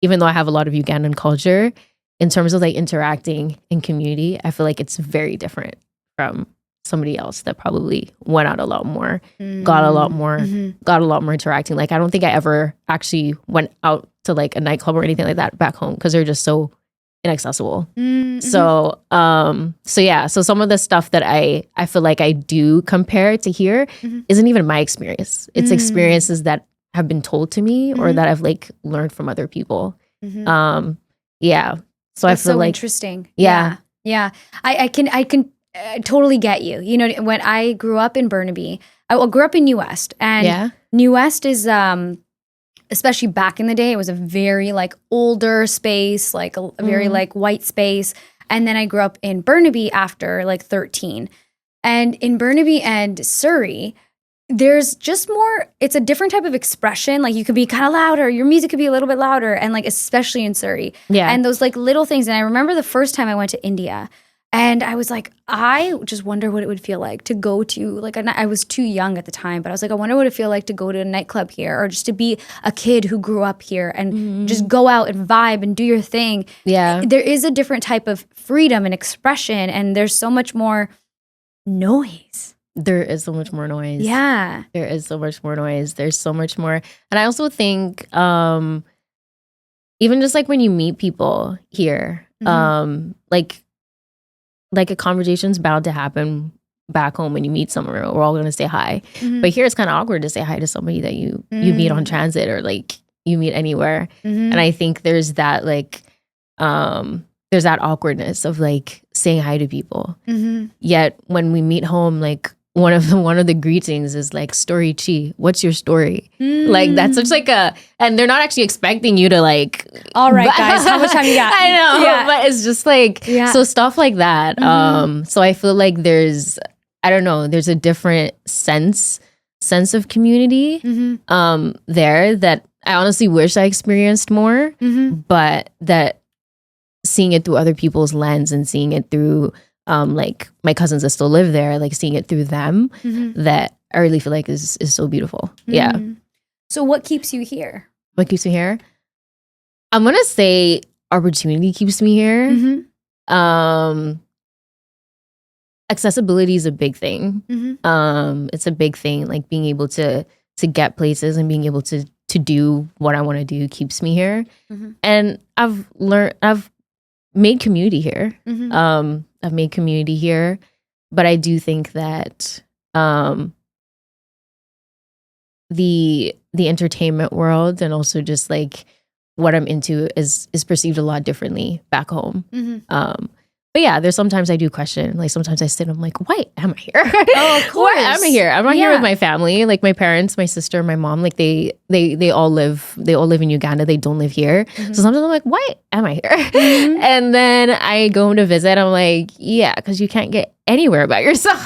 even though I have a lot of Ugandan culture, in terms of like interacting in community, I feel like it's very different from somebody else that probably went out a lot more, got a lot more interacting. Like, I don't think I ever actually went out to like a nightclub or anything like that back home, because they're just so inaccessible. So some of the stuff that I feel like I do compare to here isn't even my experience. It's experiences that have been told to me, or that I've like learned from other people. So That's I feel so like interesting. Yeah. I can totally get you. You know, when I grew up in Burnaby, I grew up in New West, and New West is especially back in the day, it was a very like older space, like a very like white space. And then I grew up in Burnaby after like 13. And in Burnaby and Surrey, there's just more, it's a different type of expression. Like, you could be kind of louder, your music could be a little bit louder, and like, especially in Surrey. And those like little things. And I remember the first time I went to India, and I was like, I just wonder what it would feel like to go to like I was too young at the time, but I was like, I wonder what it would feel like to go to a nightclub here, or just to be a kid who grew up here and just go out and vibe and do your thing. There is a different type of freedom and expression, and there's so much more noise. There is so much more noise. Yeah. There is so much more noise. There's so much more. And I also think even just like when you meet people here, Like a conversation's bound to happen back home when you meet someone. We're all gonna say hi. But here it's kind of awkward to say hi to somebody that you meet on transit or like you meet anywhere. And I think there's that like there's that awkwardness of like saying hi to people. Yet when we meet home, like one of the greetings is like story chi. What's your story? Like that's such like and they're not actually expecting you to like. All right, guys, how much time you got? I know, but it's just like so stuff like that. So I feel like there's a different sense of community there that I honestly wish I experienced more, but that seeing it through other people's lens and seeing it through like my cousins that still live there, like seeing it through them, that I really feel like is so beautiful. Yeah. So what keeps you here? What keeps me here? I'm gonna say opportunity keeps me here. Accessibility is a big thing. It's a big thing. Like being able to get places and being able to do what I want to do keeps me here. And I've made community here. I've made community here, but I do think that the entertainment world and also just like what I'm into is perceived a lot differently back home. But yeah, there's sometimes I do question. Like sometimes I sit and I'm like, why am I here? Oh, of course. Why am I here? I'm not here with my family. Like my parents, my sister, my mom, like they all live in Uganda. They don't live here. So sometimes I'm like, why am I here? And then I go home to visit. I'm like, yeah, because you can't get anywhere by yourself.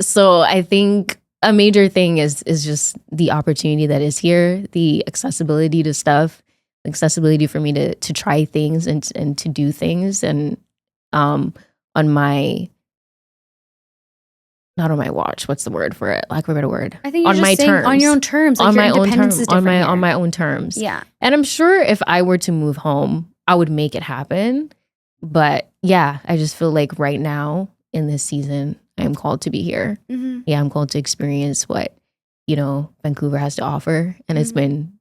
So I think a major thing is just the opportunity that is here, the accessibility to stuff. Accessibility for me to try things and to do things and on my not on my watch, what's the word for it, lack of a better word, I think you're on just my saying terms, on your own terms, like on your my own terms, is on here. my own terms. Yeah. And I'm sure if I were to move home I would make it happen, but yeah, I just feel like right now in this season I'm called to be here. Yeah, I'm called to experience what Vancouver has to offer, and it's been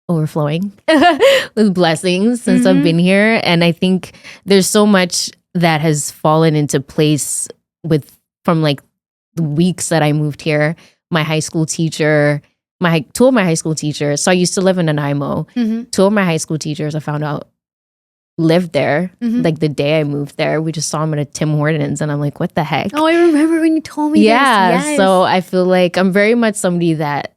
overflowing with blessings since I've been here. And I think there's so much that has fallen into place from like the weeks that I moved here. My high school teacher, two of my high school teachers, so I used to live in Nanaimo. Two of my high school teachers I found out lived there. Like the day I moved there, we just saw him at a Tim Hortons and I'm like, what the heck? Oh, I remember when you told me this. Yes. So I feel like I'm very much somebody that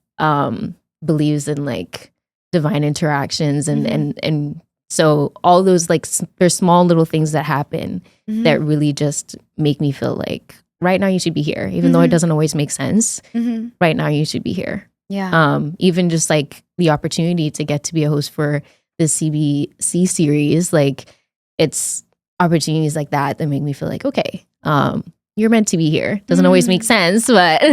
believes in like divine interactions and so all those like there's small little things that happen that really just make me feel like right now you should be here, even though it doesn't always make sense. Right now you should be here. Even just like the opportunity to get to be a host for the CBC series, like it's opportunities like that make me feel like, okay, you're meant to be here. Doesn't always make sense, but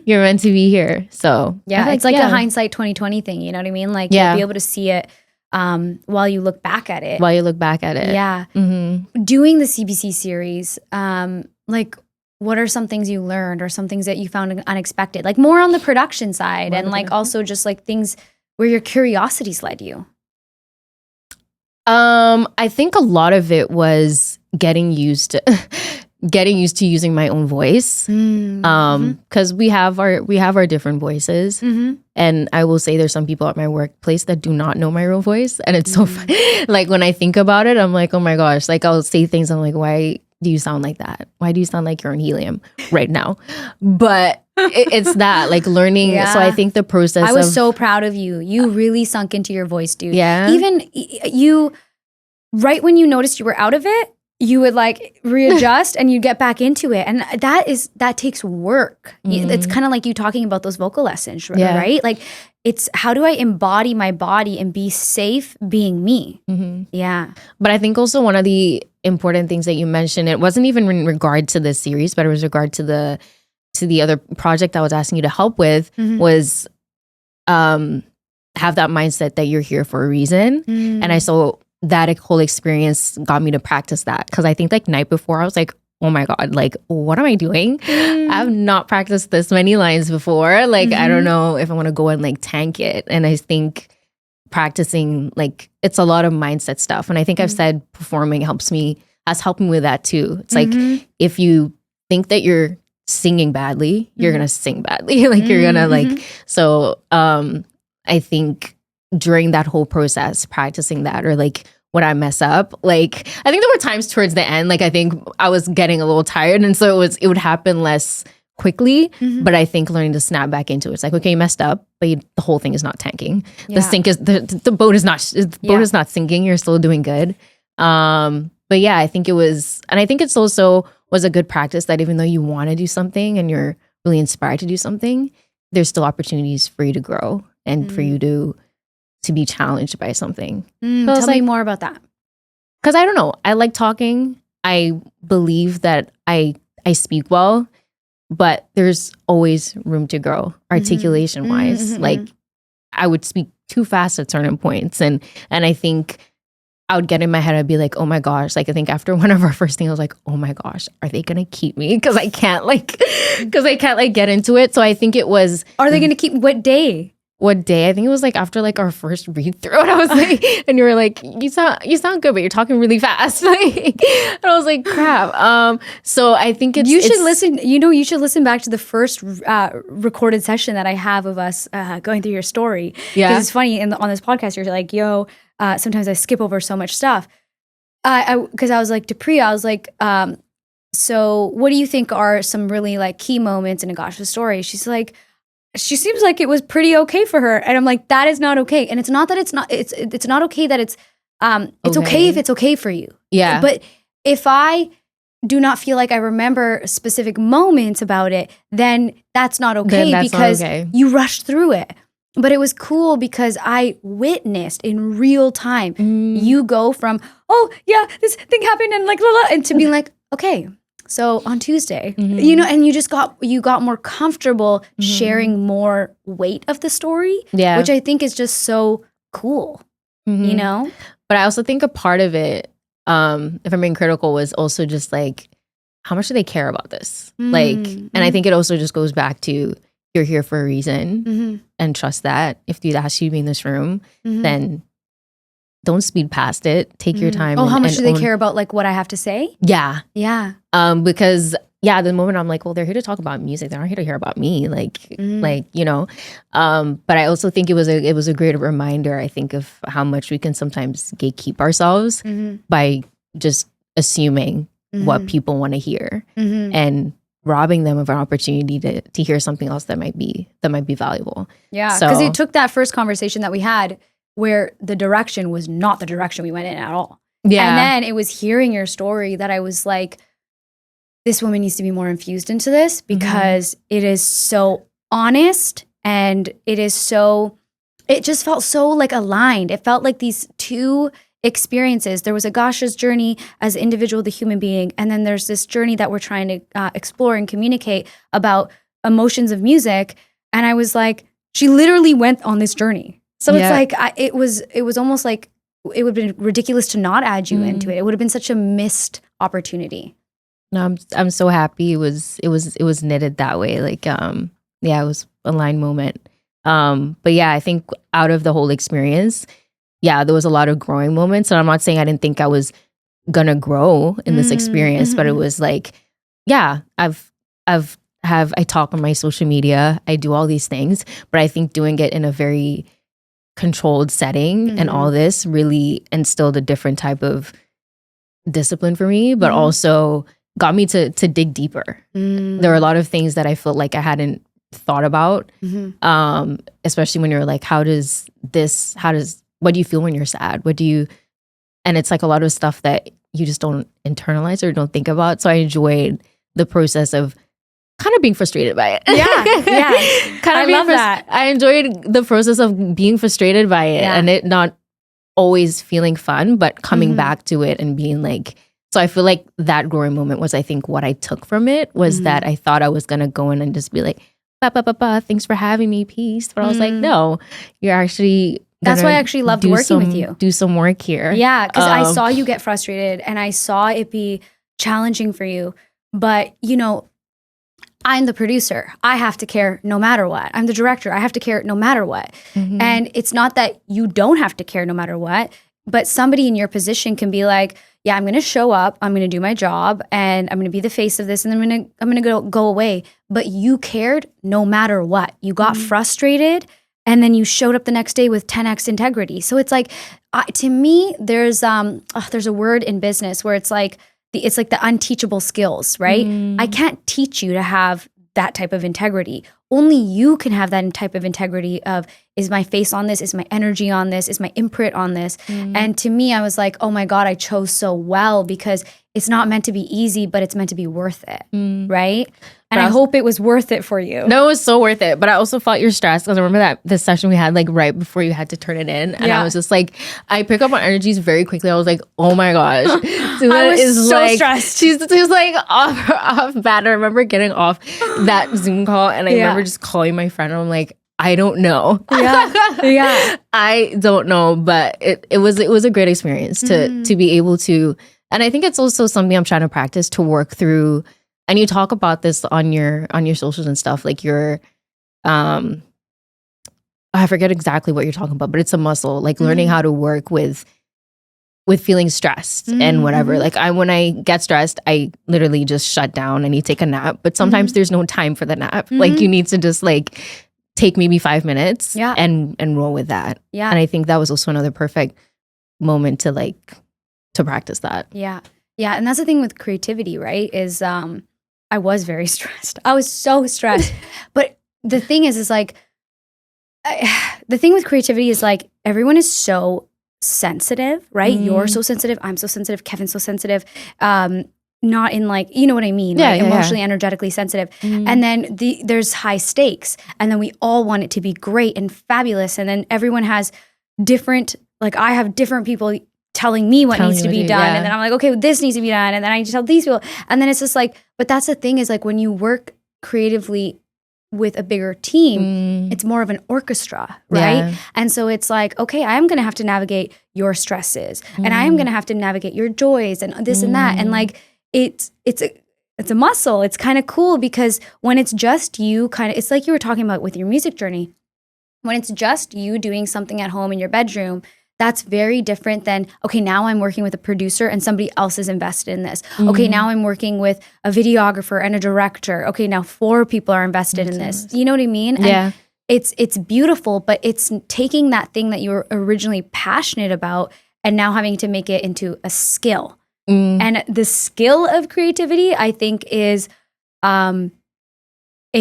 you're meant to be here. So yeah, it's like a hindsight 2020 thing. You know what I mean? Like you'll be able to see it while you look back at it. Yeah. Doing the CBC series, like what are some things you learned or some things that you found unexpected? Like more on the production side and like also just like things where your curiosities led you. I think a lot of it was getting used to using my own voice, because we have our different voices, and I will say there's some people at my workplace that do not know my real voice, and it's so fun. Like when I think about it, I'm like, oh my gosh, like I'll say things, I'm like, why do you sound like that? Why do you sound like you're on helium right now? But it's that like learning. So I think the process. I was so proud of you. You really sunk into your voice, dude. Yeah. Even you, right when you noticed you were out of it, you would like readjust and you get back into it. And that takes work. It's kind of like you talking about those vocal lessons, right? Like it's how do I embody my body and be safe being me? Yeah. But I think also one of the important things that you mentioned, it wasn't even in regard to this series, but it was regard to the other project I was asking you to help with, was have that mindset that you're here for a reason. And I saw that whole experience got me to practice that, because I think like night before I was like, oh my God, like what am I doing? I've not practiced this many lines before. Like I don't know if I want to go and like tank it. And I think practicing, like it's a lot of mindset stuff. And I think I've said performing has helped me with that too. It's like if you think that you're singing badly, you're gonna sing badly. Like you're gonna like, so I think during that whole process, practicing that, or like when I mess up, like I think there were times towards the end, like I think I was getting a little tired, and so it would happen less quickly. But I think learning to snap back into it, it's like, okay, you messed up, but the whole thing is not tanking. The sink is the boat is not sinking. You're still doing good. But yeah, I think it was, and I think it's also was a good practice that even though you want to do something and you're really inspired to do something, there's still opportunities for you to grow and for you to be challenged by something. So tell me more about that. Because I don't know, I like talking. I believe that I speak well, but there's always room to grow articulation wise. Like I would speak too fast at certain points, and I think I would get in my head, I'd be like, oh my gosh. Like I think after one of our first things, I was like, oh my gosh, are they going to keep me? Because I can't get into it. So I think it was. Are they going to keep, what day? I think it was like after like our first read through, and I was like, and you were like, you sound good, but you're talking really fast. Like, and I was like, crap. So I think you should listen. You should listen back to the first recorded session that I have of us going through your story. Yeah, because it's funny on this podcast. You're like, yo, sometimes I skip over so much stuff. Because I was like, Dupree, I was like, so what do you think are some really like key moments in Agasha's story? She's like, she seems like it was pretty okay for her. And I'm like, that is not okay. And it's not that it's not okay that it's okay if it's okay for you. Yeah. But if I do not feel like I remember specific moments about it, then that's not okay because you rushed through it. But it was cool because I witnessed in real time you go from, oh yeah, this thing happened and like, and to being like, okay, so on Tuesday, and you got more comfortable sharing more weight of the story, which I think is just so cool, you know? But I also think a part of it, if I'm being critical, was also just like, how much do they care about this? Like, and I think it also just goes back to, you're here for a reason and trust that. If they ask you to be in this room, then don't speed past it. Take your time. Oh, how much do they care about like what I have to say? Yeah. Yeah. Because the moment I'm like, well, they're here to talk about music. They're not here to hear about me. Like, you know. But I also think it was a great reminder, I think, of how much we can sometimes gatekeep ourselves by just assuming what people want to hear and robbing them of an opportunity to hear something else that might be valuable. Yeah, because it took that first conversation that we had where the direction was not the direction we went in at all. Yeah. And then it was hearing your story that I was like, this woman needs to be more infused into this because it is so honest and it just felt so like aligned. It felt like these two experiences. There was Agasha's journey as an individual, the human being, and then there's this journey that we're trying to explore and communicate about emotions of music. And I was like, she literally went on this journey. So it's like it was almost like it would have been ridiculous to not add you into it. It would have been such a missed opportunity. No, I'm so happy it was knitted that way. Like it was a line moment. But yeah, I think out of the whole experience, there was a lot of growing moments. And I'm not saying I didn't think I was gonna grow in this experience, but it was like, I talk on my social media, I do all these things, but I think doing it in a very controlled setting and all this really instilled a different type of discipline for me, but also got me to dig deeper. There were a lot of things that I felt like I hadn't thought about, especially when you're like, what do you feel when you're sad? And it's like a lot of stuff that you just don't internalize or don't think about. So I enjoyed the process of kind of being frustrated by it. Yeah. I love that. I enjoyed the process of being frustrated by it and it not always feeling fun, but coming back to it and being like, so I feel like that growing moment was, I think, what I took from it was that I thought I was going to go in and just be like, thanks for having me, peace. But I was like, no, you're actually... That's why I actually loved working with you. Do some work here. Yeah, because I saw you get frustrated and I saw it be challenging for you. But, I'm the producer. I have to care no matter what. I'm the director. I have to care no matter what. And it's not that you don't have to care no matter what, but somebody in your position can be like, yeah, I'm going to show up. I'm going to do my job and I'm going to be the face of this and I'm going to go away. But you cared no matter what. You got frustrated and then you showed up the next day with 10x integrity. So it's like, to me, there's a word in business where it's like the unteachable skills, right? I can't teach you to have that type of integrity. Only you can have that type of integrity of, is my face on this? Is my energy on this? Is my imprint on this? And to me, I was like, oh my God, I chose so well because it's not meant to be easy, but it's meant to be worth it, right? And I hope it was worth it for you. No, it was so worth it. But I also felt your stress because I remember that this session we had like right before you had to turn it in. And I was just like, I pick up on energies very quickly. I was like, oh my gosh. I was so stressed. She's like off bad. I remember getting off that Zoom call and I remember just calling my friend and I'm like, I don't know. Yeah. I don't know. But it was a great experience to be able to, and I think it's also something I'm trying to practice to work through. And you talk about this on your socials and stuff, like your, I forget exactly what you're talking about, but it's a muscle, like learning how to work with feeling stressed and whatever. Like when I get stressed, I literally just shut down. I need to take a nap, but sometimes there's no time for the nap. Like you need to just like take maybe 5 minutes and roll with that. Yeah. And I think that was also another perfect moment to practice that. Yeah. Yeah. And that's the thing with creativity, right? Is, I was very stressed. I was so stressed. But the thing is like, the thing with creativity is like, everyone is so sensitive, right? You're so sensitive. I'm so sensitive. Kevin's so sensitive. Not in like, you know what I mean? Yeah, right? yeah, Emotionally, energetically sensitive. And then there's high stakes. And then we all want it to be great and fabulous. And then everyone has different, like I have different people telling me what needs to be done. And then I'm like, okay, well, this needs to be done. And then I need to tell these people. And then it's just like, but that's the thing is like when you work creatively with a bigger team, it's more of an orchestra, right? And so it's like, okay, I'm going to have to navigate your stresses and I am going to have to navigate your joys and this and that. And like, it's a muscle. It's kind of cool because when it's just you it's like you were talking about with your music journey. When it's just you doing something at home in your bedroom, that's very different than, okay, now I'm working with a producer and somebody else is invested in this. Okay, now I'm working with a videographer and a director. Okay, now 4 people are invested in this. You know what I mean? Yeah. And it's beautiful, but it's taking that thing that you were originally passionate about and now having to make it into a skill. And the skill of creativity, I think, is a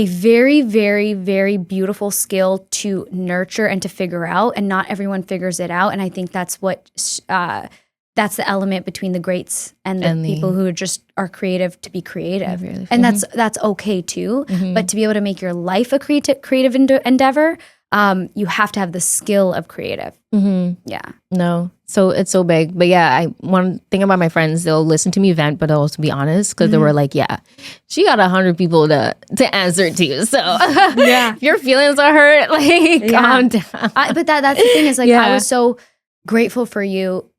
very, very, very beautiful skill to nurture and to figure out. And not everyone figures it out. And I think that's what that's the element between the greats and the people who are creative to be creative. Really. And that's okay too. But to be able to make your life a creative endeavor, you have to have the skill of creative. Yeah. No. So it's so big. But yeah, one thing about my friends, they'll listen to me vent, but they'll also be honest because they were like, yeah, she got 100 people to answer to. So if your feelings are hurt, like calm down. But that's the thing is like, I was so grateful for you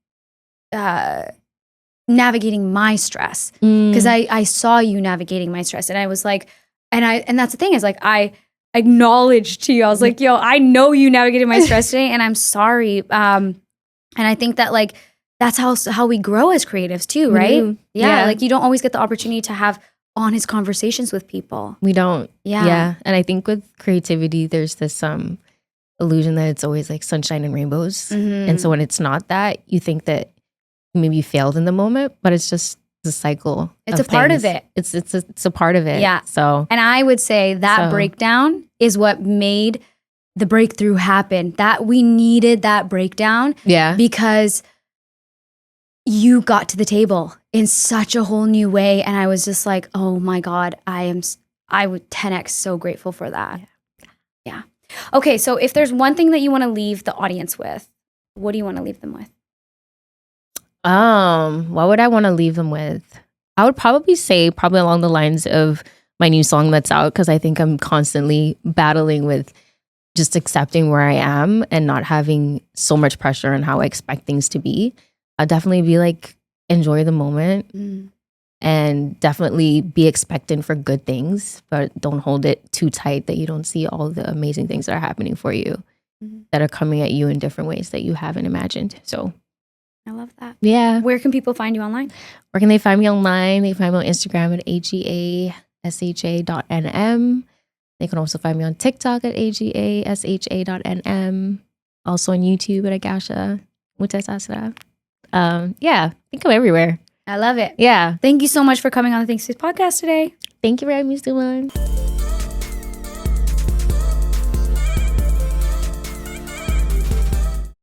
navigating my stress because I saw you navigating my stress and I was like, and that's the thing is like, I acknowledged to you. I was like, yo, I know you navigated my stress today and I'm sorry. And I think that like, that's how we grow as creatives too, right? Yeah. Like you don't always get the opportunity to have honest conversations with people. We don't. Yeah. And I think with creativity, there's this illusion that it's always like sunshine and rainbows. And so when it's not that, you think that maybe you failed in the moment, but it's just the cycle. It's a part of it. It's a part of it. Yeah. So, and I would say that breakdown is what made the breakthrough happen. That we needed that breakdown. Yeah. Because you got to the table in such a whole new way. And I was just like, oh my God, I would 10x so grateful for that. Yeah. Okay. So if there's one thing that you want to leave the audience with, what do you want to leave them with? What would I want to leave them with? I would probably say along the lines of my new song that's out, because I think I'm constantly battling with just accepting where I am and not having so much pressure on how I expect things to be. I'd definitely be like, enjoy the moment and definitely be expectant for good things, but don't hold it too tight that you don't see all the amazing things that are happening for you, that are coming at you in different ways that you haven't imagined. So I love that. yeah. Where can people find you online? Where can they find me online? They find me on Instagram at agasha.nm. They can also find me on TikTok at agasha.nm. Also on YouTube at Agasha Mutesasira. Yeah, I think I'm everywhere. I love it. Yeah. Thank you so much for coming on the ThinkSpace podcast today. Thank you for having me, Stuman.